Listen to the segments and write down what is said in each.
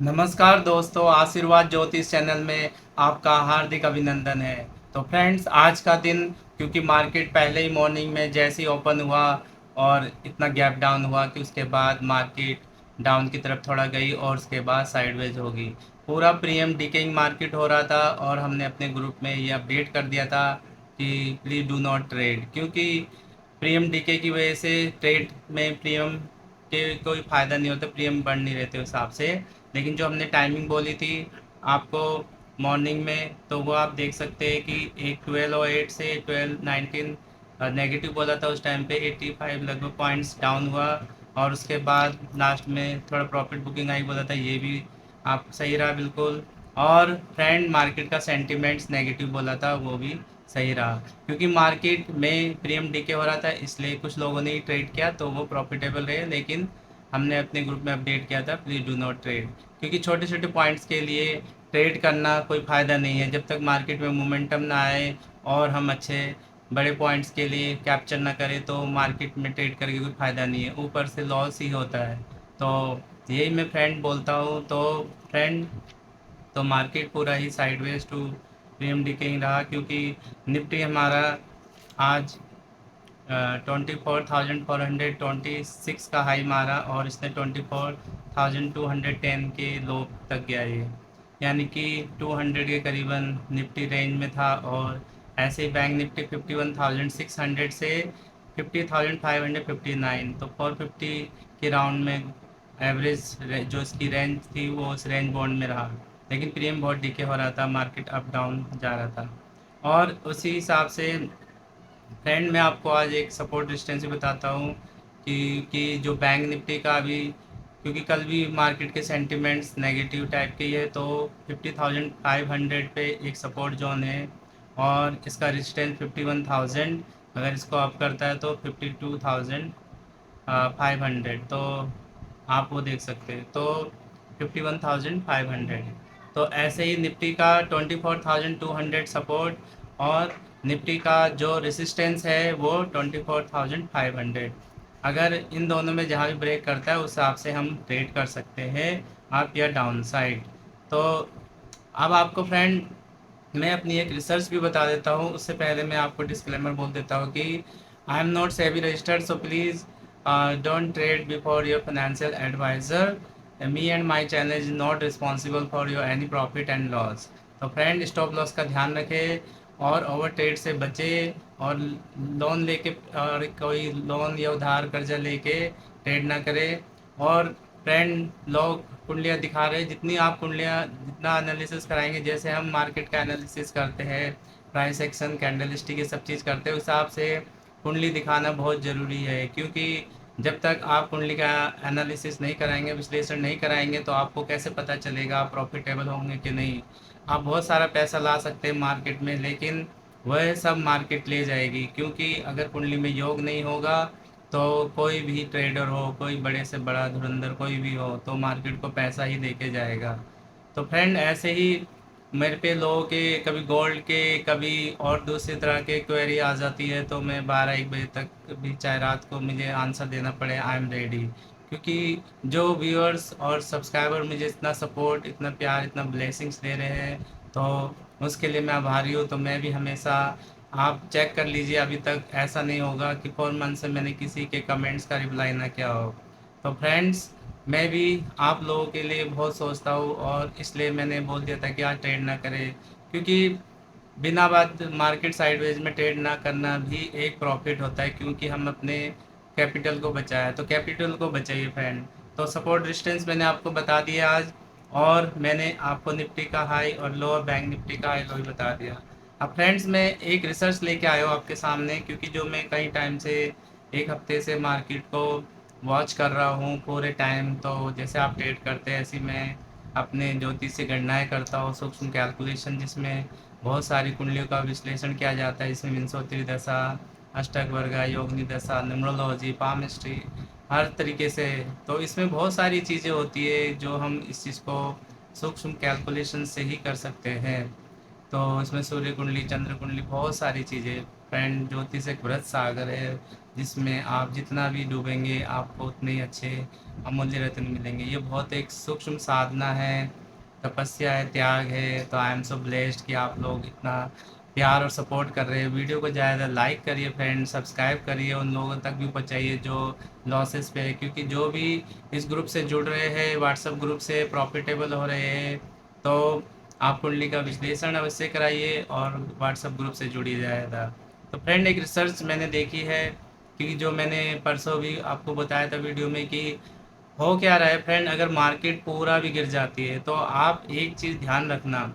नमस्कार दोस्तों, आशीर्वाद ज्योतिष चैनल में आपका हार्दिक अभिनंदन है। तो फ्रेंड्स, आज का दिन क्योंकि मार्केट पहले ही मॉर्निंग में जैसे ही ओपन हुआ और इतना गैप डाउन हुआ कि उसके बाद मार्केट डाउन की तरफ थोड़ा गई और उसके बाद साइडवेज होगी। पूरा प्रीमियम डिकेइंग मार्केट हो रहा था और हमने अपने ग्रुप में ये अपडेट कर दिया था कि प्लीज़ डू नॉट ट्रेड, क्योंकि प्रीमियम डीके की वजह से ट्रेड में प्रीमियम के कोई फ़ायदा नहीं होता, प्रीमियम बढ़ नहीं रहते उस हिसाब से। लेकिन जो हमने टाइमिंग बोली थी आपको मॉर्निंग में, तो वो आप देख सकते हैं कि एक 12:08 से 12:19 नेगेटिव बोला था। उस टाइम पे 85 लगभग पॉइंट्स डाउन हुआ और उसके बाद लास्ट में थोड़ा प्रॉफिट बुकिंग आई बोला था, ये भी आप सही रहा बिल्कुल। और फ्रेंड, मार्केट का सेंटिमेंट्स नेगेटिव बोला था, वो भी सही रहा, क्योंकि मार्केट में प्रीमियम डीके हो रहा था, इसलिए कुछ लोगों ने ट्रेड किया तो वो प्रॉफिटेबल रहे। लेकिन हमने अपने ग्रुप में अपडेट किया था प्लीज़ डू नॉट ट्रेड, क्योंकि छोटे छोटे पॉइंट्स के लिए ट्रेड करना कोई फ़ायदा नहीं है जब तक मार्केट में मोमेंटम ना आए और हम अच्छे बड़े पॉइंट्स के लिए कैप्चर ना करें, तो मार्केट में ट्रेड करके कोई फ़ायदा नहीं है, ऊपर से लॉस ही होता है। तो यही मैं फ्रेंड बोलता हूँ। तो फ्रेंड, तो मार्केट पूरा ही साइडवेज टू प्रीमियम डिकेइंग रहा, क्योंकि निफ्टी हमारा आज 24,426 का हाई मारा और इसने 24,210 के लो तक गया ये, यानी कि 200 के करीबन निफ्टी रेंज में था। और ऐसे ही बैंक निफ्टी 51,600 से 50,559, तो 450 के राउंड में एवरेज जो इसकी रेंज थी वो उस रेंज बॉन्ड में रहा। लेकिन प्रीमियम बहुत डीके हो रहा था, मार्केट अप डाउन जा रहा था। और उसी हिसाब से फ्रेंड, मैं आपको आज एक सपोर्ट डिस्टेंस भी बताता हूँ कि जो बैंक निफ्टी का अभी, क्योंकि कल भी मार्केट के सेंटिमेंट्स नेगेटिव टाइप के ही है, तो 50,500 पे एक सपोर्ट जोन है और इसका रेजिस्टेंस 51,000। अगर इसको अप करता है तो 52,500, तो आप वो देख सकते हैं। तो 51,500, तो ऐसे ही निफ्टी का 24,200 सपोर्ट और निफ्टी का जो रेसिस्टेंस है वो 24,500। अगर इन दोनों में जहाँ भी ब्रेक करता है उस हिसाब से हम ट्रेड कर सकते हैं, अप या डाउन साइड। तो अब आपको फ्रेंड मैं अपनी एक रिसर्च भी बता देता हूँ, उससे पहले मैं आपको डिस्क्लेमर बोल देता हूँ कि I am not SEBI registered, so please don't trade before your financial advisor. Me and my channel is not responsible for your any profit and loss. तो फ्रेंड, स्टॉप लॉस का ध्यान रखें और ओवर ट्रेड से बचें और लोन लेके और कोई लोन या उधार कर्जा लेके ट्रेड ना करें। और फ्रेंड, लोग कुंडलियाँ दिखा रहे हैं, जितनी आप कुंडलियाँ जितना एनालिसिस कराएंगे, जैसे हम मार्केट का एनालिसिस करते हैं, प्राइस एक्शन, कैंडल स्टिक, ये सब चीज़ करते हैं, उस हिसाब से कुंडली दिखाना बहुत ज़रूरी है। क्योंकि जब तक आप कुंडली का एनालिसिस नहीं कराएंगे, विश्लेषण नहीं कराएंगे, तो आपको कैसे पता चलेगा आप प्रॉफिटेबल होंगे कि नहीं। आप बहुत सारा पैसा ला सकते हैं मार्केट में, लेकिन वह सब मार्केट ले जाएगी, क्योंकि अगर कुंडली में योग नहीं होगा तो कोई भी ट्रेडर हो, कोई बड़े से बड़ा धुरंधर कोई भी हो, तो मार्केट को पैसा ही दे के जाएगा। तो फ्रेंड, ऐसे ही मेरे पे लोगों के कभी गोल्ड के, कभी और दूसरी तरह के क्वेरी आ जाती है, तो मैं 12-1 बजे तक भी, चाहे रात को मुझे आंसर देना पड़े, आई एम रेडी। क्योंकि जो व्यूअर्स और सब्सक्राइबर मुझे इतना सपोर्ट, इतना प्यार, इतना ब्लेसिंग्स दे रहे हैं, तो उसके लिए मैं आभारी हूँ। तो मैं भी हमेशा, आप चेक कर लीजिए, अभी तक ऐसा नहीं होगा कि 4 मंथ से मैंने किसी के कमेंट्स का रिप्लाई ना किया हो। तो फ्रेंड्स, मैं भी आप लोगों के लिए बहुत सोचता हूँ और इसलिए मैंने बोल दिया था कि आज ट्रेड ना करें, क्योंकि बिना बात मार्केट साइडवेज में ट्रेड ना करना भी एक प्रॉफिट होता है, क्योंकि हम अपने कैपिटल को बचाया, तो कैपिटल को बचाइए फ्रेंड। तो सपोर्ट डिस्टेंस मैंने आपको बता दिया आज, और मैंने आपको निफ्टी का हाई और लोअर बैंक निफ्टी का हाई लो भी बता दिया। अब फ्रेंड्स, मैं एक रिसर्च लेके आया हूँ आपके सामने, क्योंकि जो मैं कई टाइम से, 1 हफ्ते से मार्केट को वॉच कर रहा हूँ पूरे टाइम। तो जैसे आप ट्रेड करते हैं, ऐसी मैं अपने ज्योतिषीय गणनाएं करता हूँ, सूक्ष्म कैलकुलेशन, जिसमें बहुत सारी कुंडलियों का विश्लेषण किया जाता है। इसमें विंशोत्तरी दशा, अष्टक वर्गा, योगिनी दशा, न्यूमरोलॉजी, पामिस्ट्री, हर तरीके से। तो इसमें बहुत सारी चीज़ें होती है जो हम इस चीज़ को सूक्ष्म कैलकुलेशन से ही कर सकते हैं। तो इसमें सूर्य कुंडली, चंद्र कुंडली, बहुत सारी चीज़ें फ्रेंड, ज्योतिष एक बृहत सागर है। जिसमें आप जितना भी डूबेंगे आपको उतने ही अच्छे अमूल्य रत्न मिलेंगे। ये बहुत एक सूक्ष्म साधना है, तपस्या है, त्याग है। तो आई एम सो ब्लेस्ड कि आप लोग इतना प्यार और सपोर्ट कर रहे हैं। वीडियो को ज़्यादा लाइक करिए फ्रेंड, सब्सक्राइब करिए, उन लोगों तक भी पहुँचाइए जो लॉसेस पे है, क्योंकि जो भी इस ग्रुप से जुड़ रहे हैं, व्हाट्सएप ग्रुप से प्रॉफिटेबल हो रहे हैं, तो आप कुंडली का विश्लेषण अवश्य कराइए और व्हाट्सएप ग्रुप से जुड़िए ज़्यादा। तो फ्रेंड एक रिसर्च मैंने देखी है, क्योंकि जो मैंने परसों भी आपको बताया था वीडियो में कि हो क्या रहा है फ्रेंड, अगर मार्केट पूरा भी गिर जाती है तो आप एक चीज़ ध्यान रखना,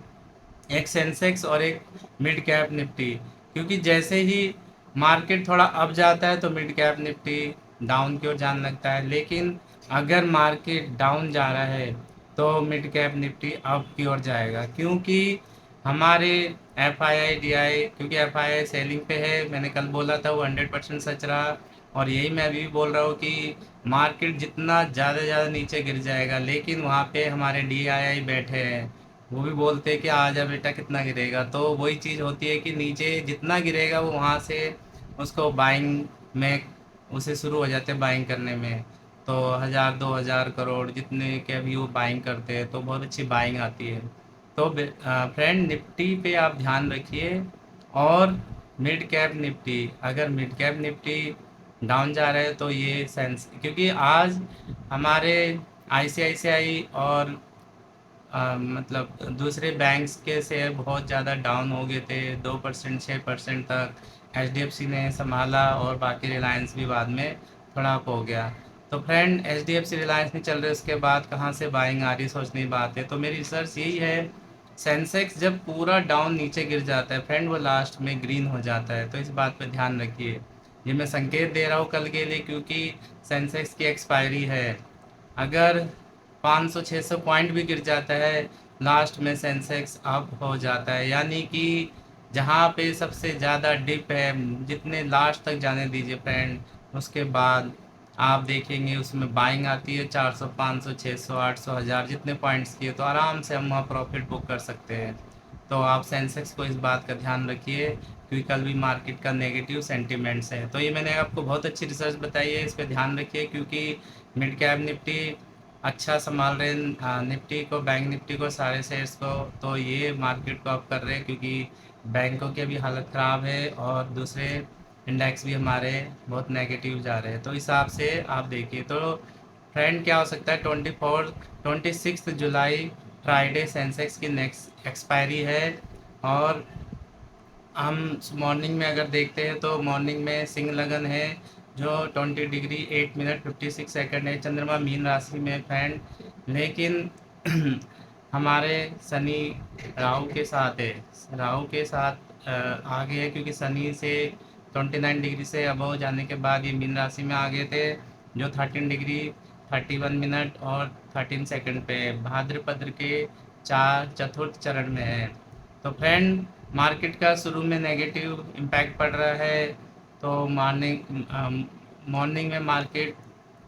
एक सेंसेक्स और एक मिड कैप निफ्टी, क्योंकि जैसे ही मार्केट थोड़ा अप जाता है तो मिड कैप निफ्टी डाउन की ओर जाने लगता है, लेकिन अगर मार्केट डाउन जा रहा है तो मिड कैप निफ्टी अप की ओर जाएगा, क्योंकि हमारे F I I D I, क्योंकि एफ आई आई सेलिंग पे है, मैंने कल बोला था वो 100% सच रहा। और यही मैं अभी भी बोल रहा हूँ कि मार्केट जितना ज़्यादा ज़्यादा नीचे गिर जाएगा, लेकिन वहाँ पे हमारे डी आई आई बैठे हैं, वो भी बोलते हैं कि आ जा बेटा कितना गिरेगा। तो वही चीज़ होती है कि नीचे जितना गिरेगा वो वहाँ से उसको बाइंग में उसे शुरू हो जाते हैं बाइंग करने में। तो 1000 2000 करोड़ जितने के अभी वो बाइंग करते हैं तो बहुत अच्छी बाइंग आती है। तो फ्रेंड निफ्टी पे आप ध्यान रखिए। और मिड कैप निफ्टी, अगर मिड कैप निफ्टी डाउन जा रहा है तो ये सेंस, क्योंकि आज हमारे आईसीआईसीआई और मतलब दूसरे बैंक्स के शेयर बहुत ज़्यादा डाउन हो गए थे, 2% 6% तक एचडीएफसी ने संभाला, और बाकी रिलायंस भी बाद में थोड़ा अप हो गया। तो फ्रेंड एचडीएफसी रिलायंस नहीं चल रहे, उसके बाद कहाँ से बाइंग आ रही सोचने की बात है। तो मेरी रिसर्च यही है, सेंसेक्स जब पूरा डाउन नीचे गिर जाता है फ्रेंड वो लास्ट में ग्रीन हो जाता है, तो इस बात पे ध्यान रखिए। ये मैं संकेत दे रहा हूँ कल के लिए, क्योंकि सेंसेक्स की एक्सपायरी है। अगर 500 600 पॉइंट भी गिर जाता है लास्ट में सेंसेक्स अप हो जाता है, यानी कि जहाँ पे सबसे ज़्यादा डिप है जितने लास्ट तक जाने दीजिए फ्रेंड, उसके बाद आप देखेंगे उसमें बाइंग आती है 400 500 600 800 1000 जितने पॉइंट्स की है, तो आराम से हम वहाँ प्रॉफिट बुक कर सकते हैं। तो आप सेंसेक्स को इस बात का ध्यान रखिए, क्योंकि कल भी मार्केट का नेगेटिव सेंटिमेंट्स है। तो ये मैंने आपको बहुत अच्छी रिसर्च बताई है, इस पर ध्यान रखिए, क्योंकि मिड कैप निफ्टी अच्छा संभाल रहे हैं, निफ्टी को, बैंक निफ्टी को, सारे शेयर्स को। तो ये मार्केट को अप कर रहे हैं, क्योंकि बैंकों की भी हालत ख़राब है और दूसरे इंडेक्स भी हमारे बहुत नेगेटिव जा रहे हैं। तो इस हिसाब से आप देखिए। तो ट्रेंड क्या हो सकता है, 26 जुलाई फ्राइडे सेंसेक्स की नेक्स्ट एक्सपायरी है। और हम मॉर्निंग में अगर देखते हैं तो मॉर्निंग में सिंह लगन है जो 20 डिग्री 8 मिनट 56 सेकंड है, चंद्रमा मीन राशि में फ्रेंड। लेकिन हमारे शनि राहु के साथ है, राहु के साथ आगे है, क्योंकि शनि से 29 डिग्री से अबव जाने के बाद ये मीन राशि में आ गए थे, जो 13 डिग्री 31 मिनट और 13 सेकंड पे भाद्रपद के चार चतुर्थ चरण में है। तो फ्रेंड मार्केट का शुरू में नेगेटिव इम्पैक्ट पड़ रहा है, तो मॉर्निंग में मार्केट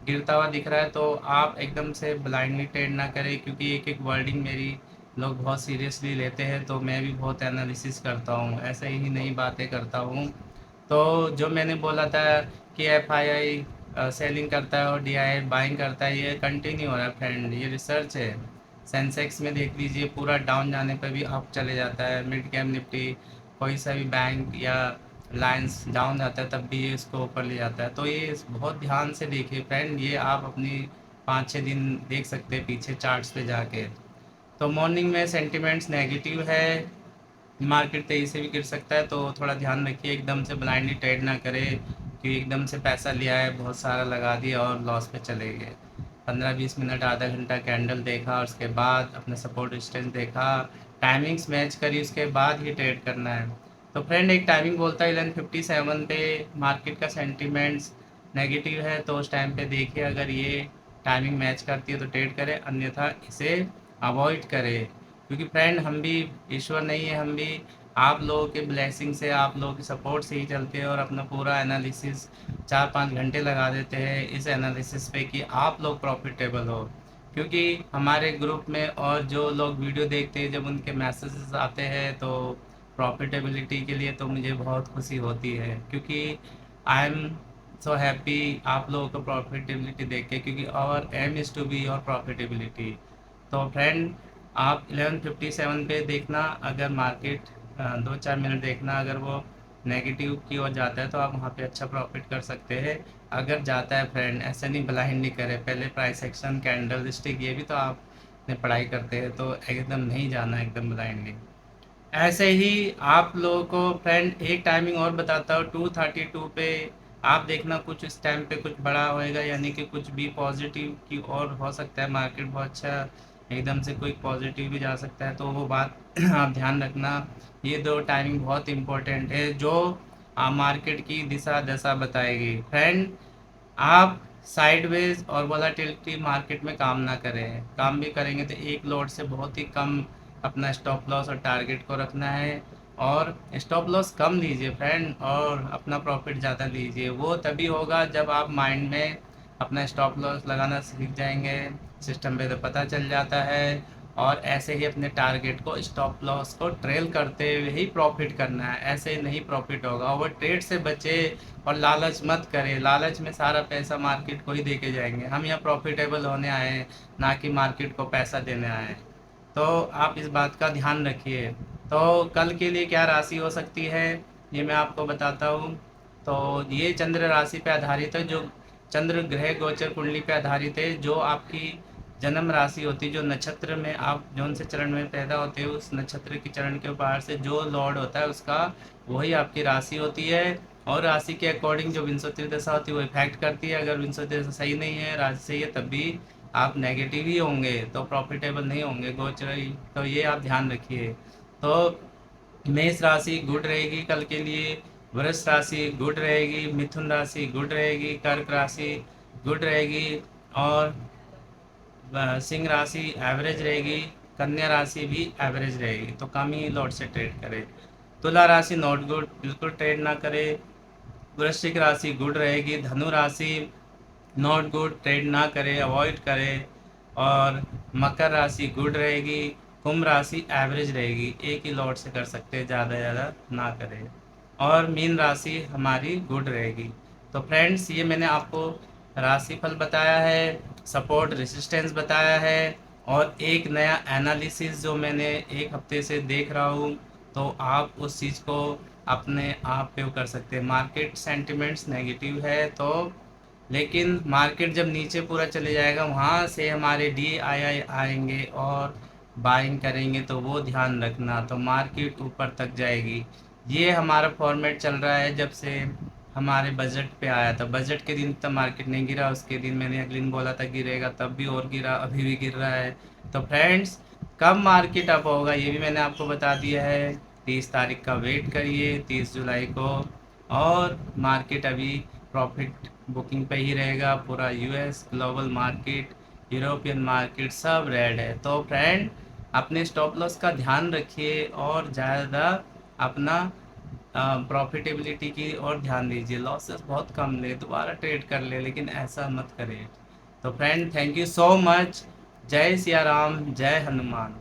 गिरता हुआ दिख रहा है, तो आप एकदम से ब्लाइंडली ट्रेड ना करें, क्योंकि एक एक वर्डिंग मेरी लोग बहुत सीरियसली लेते हैं, तो मैं भी बहुत एनालिसिस करता हूँ, ऐसे ही नई बातें करता हूँ। तो जो मैंने बोला था कि एफ आई आई सेलिंग करता है और डी आई बाइंग करता है, ये कंटिन्यू हो रहा है फ्रेंड, ये रिसर्च है। सेंसेक्स में देख लीजिए पूरा डाउन जाने पर भी अप चले जाता है, मिड कैप निफ्टी कोई सा भी बैंक या लाइंस डाउन जाता है तब भी ये इसको ऊपर ले जाता है। तो ये बहुत ध्यान से देखिए फ्रेंड, ये आप अपनी 5 6 दिन देख सकते हैं पीछे चार्ट्स पे जाके। तो मॉर्निंग में सेंटिमेंट्स नेगेटिव है, मार्केट तेजी से भी गिर सकता है, तो थोड़ा ध्यान रखिए, एकदम से ब्लाइंडली ट्रेड ना करें, कि एकदम से पैसा लिया है बहुत सारा लगा दिया और लॉस पे चले गए। 15 20 मिनट आधा घंटा कैंडल देखा और उसके बाद अपने सपोर्ट रेजिस्टेंस देखा, टाइमिंग्स मैच करी, उसके बाद ही ट्रेड करना है। तो फ्रेंड एक टाइमिंग बोलता है 11:57 पे मार्केट का सेंटिमेंट्स नेगेटिव है, तो उस टाइम पे देखिए, अगर ये टाइमिंग मैच करती है तो ट्रेड करें, अन्यथा इसे अवॉइड करें। क्योंकि फ्रेंड हम भी ईश्वर नहीं है, हम भी आप लोगों के ब्लेसिंग से, आप लोगों की सपोर्ट से ही चलते हैं, और अपना पूरा एनालिसिस 4 5 घंटे लगा देते हैं इस एनालिसिस पे कि आप लोग प्रॉफिटेबल हो। क्योंकि हमारे ग्रुप में और जो लोग वीडियो देखते हैं जब उनके मैसेजेस आते हैं तो प्रॉफिटेबिलिटी के लिए, तो मुझे बहुत खुशी होती है, क्योंकि आई एम सो हैप्पी आप लोगों को प्रॉफिटेबिलिटी देख के, क्योंकि our aim is to be your profitability. तो फ्रेंड आप 11:57 पे देखना, अगर मार्केट 2-4 मिनट देखना, अगर वो नेगेटिव की ओर जाता है तो आप वहाँ पे अच्छा प्रॉफिट कर सकते हैं। अगर जाता है फ्रेंड, ऐसे नहीं ब्लाइंड नहीं करे, पहले प्राइस एक्शन, कैंडल स्टिक, ये भी तो आपने पढ़ाई करते हैं, तो एकदम नहीं जाना एकदम ब्लाइंडली। ऐसे ही आप लोगों को फ्रेंड एक टाइमिंग और बताता हूँ, 2:32 पे आप देखना, कुछ इस टाइम पे कुछ बड़ा होएगा, यानी कि कुछ भी पॉजिटिव की ओर हो सकता है, मार्केट बहुत अच्छा एकदम से कोई पॉजिटिव भी जा सकता है, तो वो बात आप ध्यान रखना। ये दो टाइमिंग बहुत इंपॉर्टेंट है जो मार्केट की दिशा दशा बताएगी फ्रेंड। आप साइडवेज और वोलाटिलिटी मार्केट में काम ना करें, काम भी करेंगे तो एक लॉट से बहुत ही कम अपना स्टॉप लॉस और टारगेट को रखना है, और स्टॉप लॉस कम लीजिए फ्रेंड और अपना प्रॉफिट ज़्यादा लीजिए। वो तभी होगा जब आप माइंड में अपना स्टॉप लॉस लगाना सीख जाएंगे, सिस्टम पे तो पता चल जाता है, और ऐसे ही अपने टारगेट को, स्टॉप लॉस को ट्रेल करते हुए ही प्रॉफिट करना है, ऐसे नहीं प्रॉफिट होगा। ओवर ट्रेड से बचे और लालच मत करें, लालच में सारा पैसा मार्केट को ही दे के जाएंगे। हम यहाँ प्रॉफिटेबल होने आए हैं, ना कि मार्केट को पैसा देने आए हैं। तो आप इस बात का ध्यान रखिए। तो कल के लिए क्या राशि हो सकती है, ये मैं आपको बताता हूँ। तो ये चंद्र राशि पे आधारित है, जो चंद्र ग्रह गोचर कुंडली पे आधारित है, जो आपकी जन्म राशि होती है, जो नक्षत्र में आप जौन से चरण में पैदा होते हो, उस नक्षत्र के चरण के बाहर से जो लॉर्ड होता है उसका, वही आपकी राशि होती है। और राशि के अकॉर्डिंग जो विंशोत्तरी दशा होती है वो इफेक्ट करती है। अगर विंशोत्तरी दशा सही नहीं है, राशि सही है, तब भी आप नेगेटिव ही होंगे, तो प्रॉफिटेबल नहीं होंगे गोचर। तो ये आप ध्यान रखिए। तो मेष राशि गुड रहेगी कल के लिए, वृष राशि गुड रहेगी, मिथुन राशि गुड रहेगी, कर्क राशि गुड रहेगी, और सिंह राशि एवरेज रहेगी, कन्या राशि भी एवरेज रहेगी, तो कम ही लॉट से ट्रेड करें। तुला राशि नॉट गुड, बिल्कुल ट्रेड ना करें। वृश्चिक राशि गुड रहेगी, धनु राशि नॉट गुड, ट्रेड ना करें, अवॉइड करें। और मकर राशि गुड रहेगी, कुंभ राशि एवरेज रहेगी, एक ही लॉट से कर सकते हैं, ज़्यादा ना करें। और मीन राशि हमारी गुड रहेगी। तो फ्रेंड्स, ये मैंने आपको राशिफल बताया है, सपोर्ट रेसिस्टेंस बताया है, और एक नया एनालिसिस जो मैंने एक हफ्ते से देख रहा हूँ, तो आप उस चीज़ को अपने आप पे वो कर सकते हैं। मार्केट सेंटिमेंट्स नेगेटिव है, तो लेकिन मार्केट जब नीचे पूरा चले जाएगा, वहाँ से हमारे DII आएंगे और बाइंग करेंगे, तो वो ध्यान रखना। तो मार्केट ऊपर तक जाएगी। ये हमारा फॉर्मेट चल रहा है जब से हमारे बजट पे आया था। बजट के दिन तब मार्केट नहीं गिरा, उसके दिन मैंने अगले दिन बोला था गिरेगा, तब भी और गिरा, अभी भी गिर रहा है। तो फ्रेंड्स, कब मार्केट अप होगा ये भी मैंने आपको बता दिया है। 30 तारीख का वेट करिए, 30 जुलाई को। और मार्केट अभी प्रॉफिट बुकिंग पे ही रहेगा। पूरा US global market, European market सब रेड है। तो फ्रेंड, अपने स्टॉप लॉस का ध्यान रखिए और ज़्यादा अपना प्रॉफिटेबिलिटी की और ध्यान दीजिए। लॉसेस बहुत कम ले, दोबारा ट्रेड कर ले, लेकिन ऐसा मत करिए। तो friend, thank you so much. जय सिया राम, जय हनुमान।